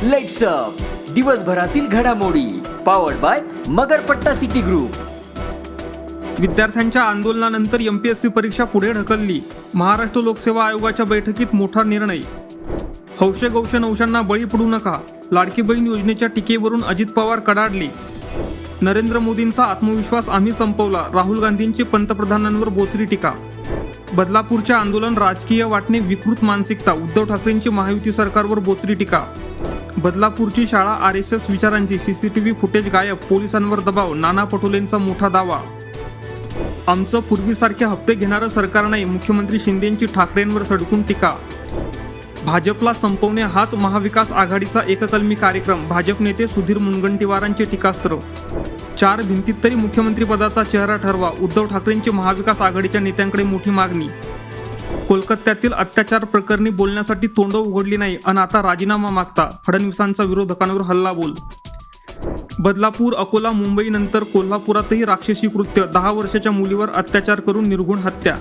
Lights up दिवसभरातील घडामोडी powered by Magarpatta city group. विद्यार्थ्यांच्या आंदोलनानंतर एमपीएससी परीक्षा पुढे ढकलली. महाराष्ट्र लोकसेवा आयोगाच्या बैठकीत मोठा निर्णय. हौशे गौशे नवशांना बळी पडू नका. लाडकी बहीण योजनेच्या टीकेवरून अजित पवार कडाडले. नरेंद्र मोदींचा आत्मविश्वास आम्ही संपवला. राहुल गांधींची पंतप्रधानांवर बोचरी टीका. बदलापूरचे आंदोलन राजकीय वाटणे विकृत मानसिकता. उद्धव ठाकरेंची महायुती सरकारवर बोचरी टीका. बदलापूरची शाळा आरएसएस विचारांची. सीसीटीव्ही फुटेज गायब. पोलिसांवर दबाव. नाना पटोलेंचा मोठा दावा. आमचं पूर्वीसारखे हप्ते घेणारं सरकार नाही. मुख्यमंत्री शिंदेंची ठाकरेंवर सडकून टीका. भाजपला संपवणे हाच महाविकास आघाडीचा एककलमी कार्यक्रम. भाजप नेते सुधीर मुनगंटीवारांचे टीकास्त्र. 4 भिंतीत तरी मुख्यमंत्रीपदाचा चेहरा ठरवा. उद्धव ठाकरेंची महाविकास आघाडीच्या नेत्यांकडे मोठी मागणी. कोलकात्यातील अत्याचार प्रकरणी बोलण्यासाठी तोंड उघडली नाही अन आता राजीनामा मागता. फडणवीसांचा विरोधकांवर हल्लाबोल. बदलापूर, अकोला, मुंबई नंतर कोल्हापुरातही राक्षसी कृत्य. 10 वर्षाच्या मुलीवर अत्याचार करून निर्घुण हत्या.